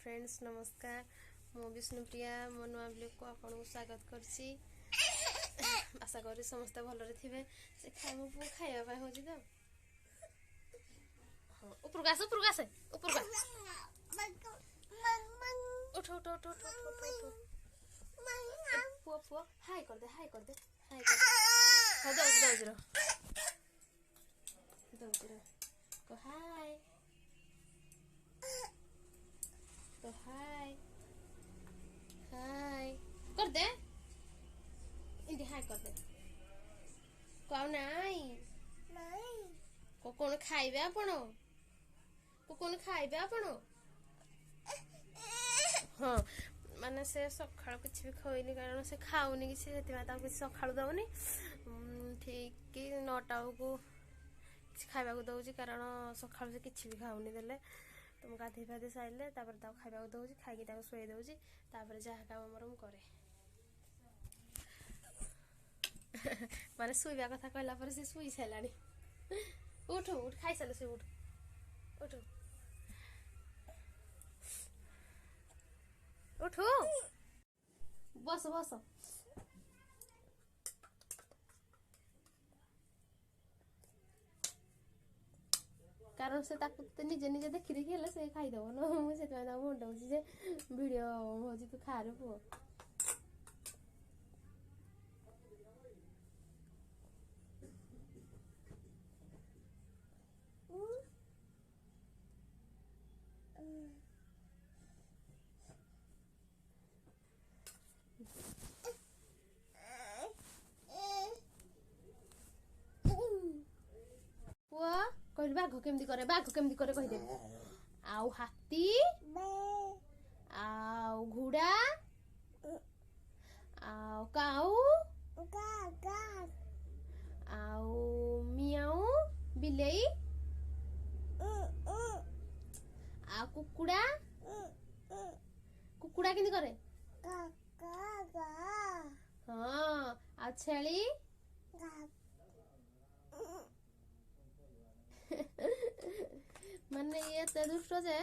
Friends नमस्कार मु विष्णुप्रिया मो नुआ ब्लॉग को आपको स्वागत करছি आशा करी समस्ते भलरे थिबे से खाइबो पु खाइबा पाई होजी तो हां ऊपर गास ऊपर का उठ उठ उठ उठ उठ पु पु हाय कर दे हाय कर हो दो को हाय तो हाय हाय कर दे इंदी हाय कर दे कौ नाई को कौन खाइबे आपण को कौन खाइबे आपण हाँ माने से सकाळ किछि भी खइनी कारण से खाउनी कि से किछि सकाळ दउनी ठीक कि 9टा को किछि खाइबा को दउची कारण सकाळ से किछि भी खाउनी देले तो मुझे गाधे फाधे सारे खाइबा दौर खाई शुई दौर तापर जहाँ काम मोर करे माने शुवा कथा कहला से शुई सारा उठ उठ खाई सारे से उठ उठ उठ बस बस कारण से निजे निजे देखी देखी हेले से खाईदेव न मुझे भंडाऊँ जे भिडियो हो तू खा रे पुओ कहली बाघ केमती करे कहीदे आउ हाथी आउ घोड़ा आउ काऊ आउ मियाऊ बिलेई आउ कुकुड़ा कुकुड़ा केमती करे हाँ आ छेली माने ये ते दुष्ट जे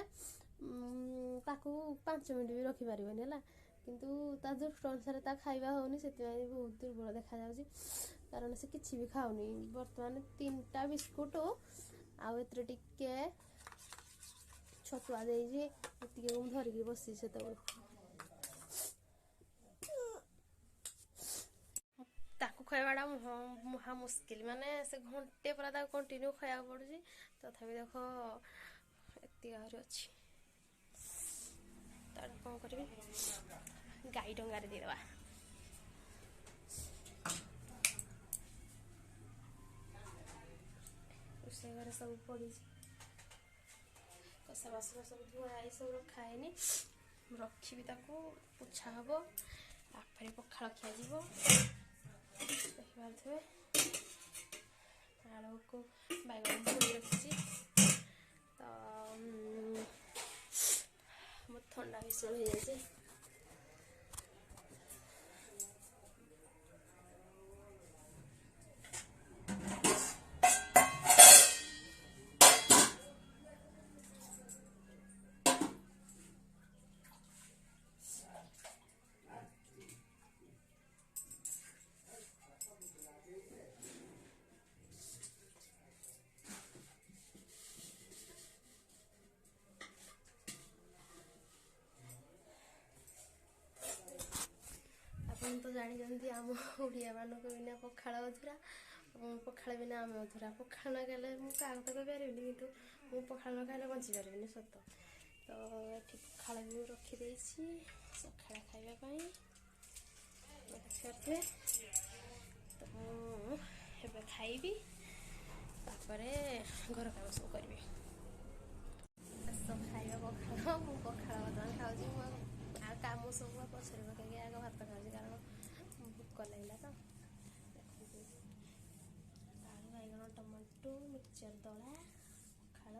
ताकू 5 मिनिट भी रखी पारिबनी हला किंतु ता दुष्ट अनुसार ता खाइबा होनी सेति बहुत दुर्बल देखा जाउची कारण से किछि भी खाउनी वर्तमान 3टा बिस्कुट आ एतरे टिके छतुआ देई जे एतिके हम धरि के बसी से तो ताकू खाइबाडा महा मुश्किल माने से घंटे पूरा ताकू कंटिन्यू खाया पड़ुची तथापि देखो एति आहुरी अछि तार कौन करबी गाई डंगा रे देवा उसे घरे सब पड़ी कसा बासन सब धुआ आई सब रखाएनी रखी ताकू पोछा हबो तापर पखाल खिया जीवो देखिए आलू को बैगन धोई रखी तो बहुत ठंडा भीषण हो जाए तो जानी आम ओडिया मानक बिना पखाड़ अधूरा पखाड़ बिना आम अधूरा पखाड़ न खाले मुझे क्या कथा कही कितु मुझे पखाड़ न खाले बची पारि सत तो ये पखाड़ भी रखीदे सकाଳେ खाइबापी देखिए तो मुझे खाइबी तापर घर काम सब करी सब खाइबा पखाड़ मु पखाड़ बर्तमान खाऊँ काम सब पछरे पकई आग भात खाऊँ कारण भोक लगला तो आलू बैगन टमाटो मिक्सचर दला पखाड़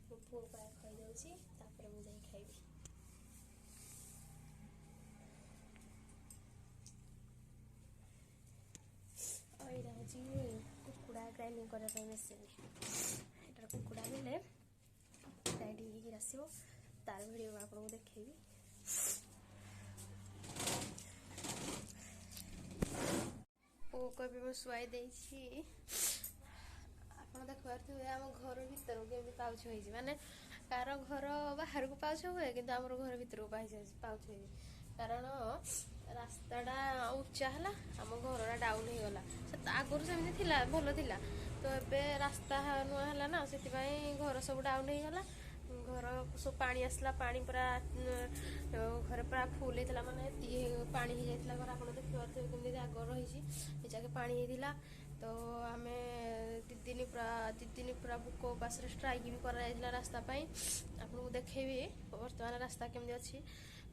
मो पुओ प्राय खाई दउची तापर मु जाई खाइबी एटा हूँ कुकुड़ा ग्राइंडिंग करने मेसीन एटार कुकुड़ा बेले ग्राइंडिंग आसो ତାର ଭିଡ଼ିଓ ମୁଁ ଆପଣଙ୍କୁ ଦେଖେଇବି। ପୁଅକୁ ଏବେ ମୁଁ ଶୁଆଇ ଦେଇଛି। ଆପଣ ଦେଖିପାରୁଥିବେ ଆମ ଘର ଭିତରକୁ କେମିତି ପାଉଛ ହେଇଛି, ମାନେ କାର ଘର ବାହାରକୁ ପାଉଛ ହୁଏ କିନ୍ତୁ ଆମର ଘର ଭିତରକୁ ପାଉଛ ହେଇଛି, କାରଣ ରାସ୍ତାଟା ଉଚ୍ଚା ହେଲା, ଆମ ଘରଟା ଡାଉନ୍ ହେଇଗଲା। ସେ ଆଗରୁ ସେମିତି ଥିଲା, ଭଲ ଥିଲା, ତ ଏବେ ରାସ୍ତା ନୂଆ ହେଲା ନା, ସେଥିପାଇଁ ଘର ସବୁ ଡାଉନ୍ ହେଇଗଲା। ଘର ସବୁ ପାଣି ଆସିଲା, ପାଣି ପୁରା ଘରେ ପୁରା ଫୁଲ୍ ହେଇଥିଲା, ମାନେ ଏତିକି ପାଣି ହେଇଯାଇଥିଲା ଘର। ଆପଣ ଦେଖିପାରୁଥିବେ କେମିତି ଜାଗ ରହିଛି, ଏ ଯାକେ ପାଣି ହେଇଥିଲା। ତ ଆମେ ଦି ଦିନ ପୁରା ଭୋକ ଉପାସରେ ଷ୍ଟ୍ରାଇକ୍ ବି କରାଯାଇଥିଲା ରାସ୍ତା ପାଇଁ। ଆପଣଙ୍କୁ ଦେଖେଇବି ବର୍ତ୍ତମାନ ରାସ୍ତା କେମିତି ଅଛି।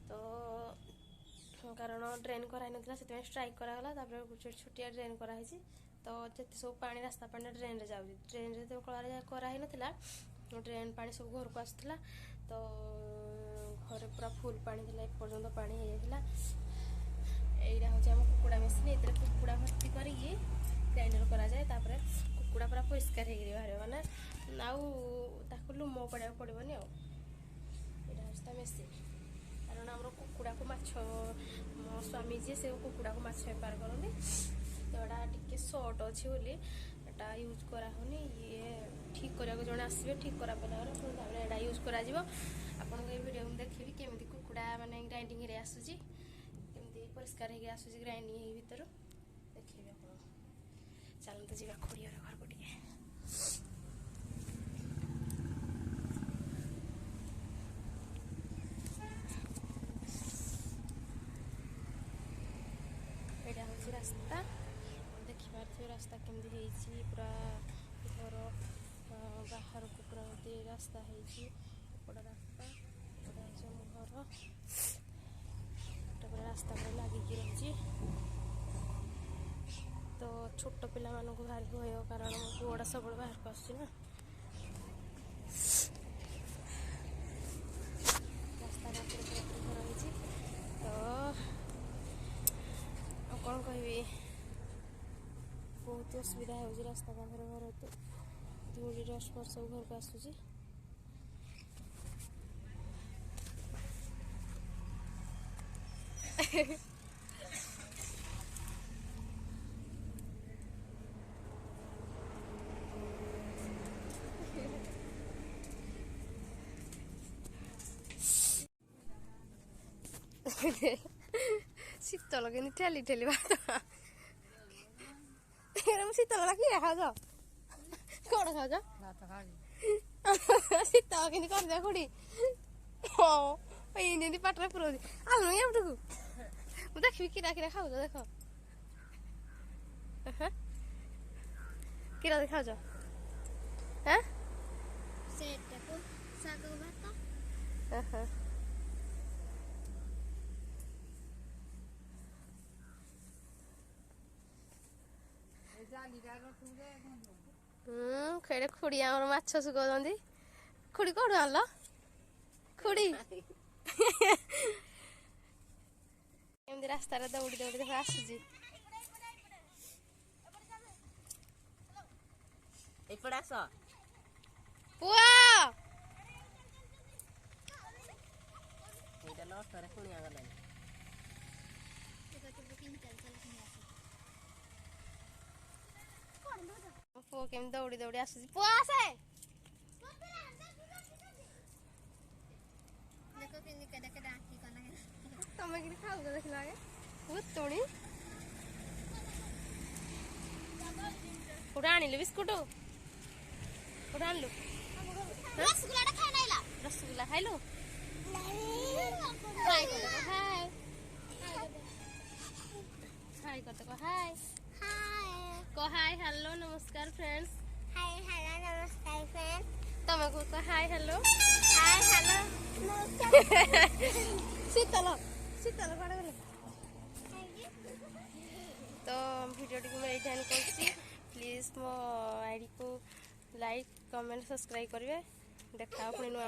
ତ କାରଣ ଡ୍ରେନ୍ କରାହେଇନଥିଲା, ସେଥିପାଇଁ ଷ୍ଟ୍ରାଇକ୍ କରାଗଲା। ତାପରେ ଛୋଟିଆ ଡ୍ରେନ୍ କରାହେଇଛି, ତ ଯେତେ ସବୁ ପାଣି ରାସ୍ତା ପାଣି ଡ୍ରେନ୍ରେ ଯାଉଛି। ଡ୍ରେନ୍ରେ ଯେତେବେଳେ କରାହେଇନଥିଲା, ଡ୍ରେନ୍ ପାଣି ସବୁ ଘରକୁ ଆସୁଥିଲା, ତ ଘରେ ପୁରା ଫୁଲ୍ ପାଣି ଥିଲା, ଏପର୍ଯ୍ୟନ୍ତ ପାଣି ହେଇଯାଇଥିଲା। ଏଇଟା ହେଉଛି ଆମ କୁକୁଡ଼ା ମେସିନ୍, ଏଥିରେ କୁକୁଡ଼ା ଭର୍ତ୍ତି କରିକି ଗ୍ରାଇଣ୍ଡର କରାଯାଏ। ତାପରେ କୁକୁଡ଼ା ପୁରା ପରିଷ୍କାର ହେଇକିରି ବାହାରିବ, ମାନେ ଆଉ ତାକୁ ଲୁମ ପଡ଼ିବାକୁ ପଡ଼ିବନି। ଆଉ ଏଇଟା ହେଉଛି ତା ମେସିନ୍। କାରଣ ଆମର କୁକୁଡ଼ାକୁ ମାଛ, ମୋ ସ୍ୱାମୀ ଯିଏ ସେ କୁକୁଡ଼ାକୁ ମାଛ ବେପାର କରନ୍ତି, ତ ଏଇଟା ଟିକେ ସର୍ଟ ଅଛି ବୋଲି ଏଇଟା ୟୁଜ୍ କରାହେଉନି। ଇଏ ଠିକ୍ କରିବାକୁ ଜଣେ ଆସିବେ, ଠିକ୍ କରା ପରେ ପୁଣି ତାପରେ ଏଇଟା ୟୁଜ୍ କରାଯିବ। ଆପଣଙ୍କୁ ଏଇ ଭିଡ଼ିଓ ମୁଁ ଦେଖେଇବି କେମିତି କୁକୁଡ଼ା ମାନେ ଗ୍ରାଇଣ୍ଡିଙ୍ଗରେ ଆସୁଛି, କେମିତି ପରିଷ୍କାର ହେଇକି ଆସୁଛି ଗ୍ରାଇଣ୍ଡିଙ୍ଗ ହେଇ ଭିତରୁ ଦେଖେଇବି ଆପଣଙ୍କୁ। ଚାଲନ୍ତୁ ଯିବା ଖୁଡ଼ିଆର ଘରକୁ ଟିକେ। ଏଇଟା ହେଉଛି ରାସ୍ତା, ଦେଖିପାରୁଥିବେ ରାସ୍ତା କେମିତି ହେଇଛି। ପୁରା ଘର ବାହାରକୁ ପୁରା ଗୋଟେ ରାସ୍ତା ହେଇଛି, ଏପଟ ରାସ୍ତା, ଏପଟେ ହେଉଛି ଆମ ଘର। ଏଟା ପୁରା ରାସ୍ତା ପୁରା ଲାଗିକି ରହିଛି। ତ ଛୋଟ ପିଲାମାନଙ୍କୁ ଭାରି ଭୟ, କାରଣ ମୋ ପୁଅଟା ସବୁବେଳେ ବାହାରକୁ ଆସୁଛି ନା। ରାସ୍ତା ପାଖରେ ଘର ହେଇଛି, ତ ଆଉ କ'ଣ କହିବି, ବହୁତ ଅସୁବିଧା ହେଉଛି ରାସ୍ତା ପାଖରେ ଘର ହେତୁ। ଧୂଳି ଡଷ୍ଟ ସବୁ ଘରକୁ ଆସୁଛି। ଶୀତଳ କେମିତି ଠେଲି ଠେଲି ଭାତ ଶୀତଳ କିଏ ଖାଉଛ, କ'ଣ ଖାଉଛ? ଶୀତଳ କେମିତି କରିଦିଅ ଖୁଡ଼ି। ହଁ ଏମିତି ପାଟିରେ ପୁରଉଛି। ଆଲୁନି ଏପଟକୁ ମୁଁ ଦେଖିବି କିରା କିରା ଖାଉଛ, ଦେଖ କିରା ଖାଉଛ। ଶାଗ ଭାତ। ଖେଡେ ଖୁଡ଼ି ଆମର ମାଛ ଶୁଖଉଛନ୍ତି। ଖୁଡ଼ି କୋଉଠୁ ଆଣିଲ ଖୁଡ଼ି? ଏମିତି ରାସ୍ତାରେ ଦୌଡ଼ି ଦୌଡ଼ି ଦେଖ ଆସୁଛି। ଏପଟେ ଆସ ପୁଅ। ଏଇଟା ଲଷ୍ଟରେ କୁଣିଆ ଗଲାଣି। ପୁଅ କେମିତି ଦୌଡ଼ି ଦୌଡ଼ି ଆସୁଛି। ପୁଅ ଆସେ। ତମେ କିରି ଖାଉଛ ଦେଖିଲ ଆଗେ ଭୁତୁଣି। କୋଉଠୁ ଆଣିଲୁ ବିସ୍କୁଟ? କୋଉଠୁ ଆଣିଲୁ? ରସଗୋଲା ଖାଇଲୁ? ହାଇ କରିଦେ, ହାଇ କହ ହାଇ ହ୍ୟାଲୋ ନମସ୍କାର ଫ୍ରେଣ୍ଡସ୍। ତମେ କହ ହାଇ ହ୍ୟାଲୋ। ଶୀତଲ କୁଆଡ଼େ ଗଲେ? ତ ଭିଡ଼ିଓଟିକୁ ମୁଁ ଏଇଠି ଏଣ୍ଡ କରୁଛି। ପ୍ଲିଜ୍ ମୋ ଆଇଡ଼ିକୁ ଲାଇକ୍ କମେଣ୍ଟ ସବସ୍କ୍ରାଇବ୍ କରିବେ। ଦେଖା ପୁଣି ନୂଆ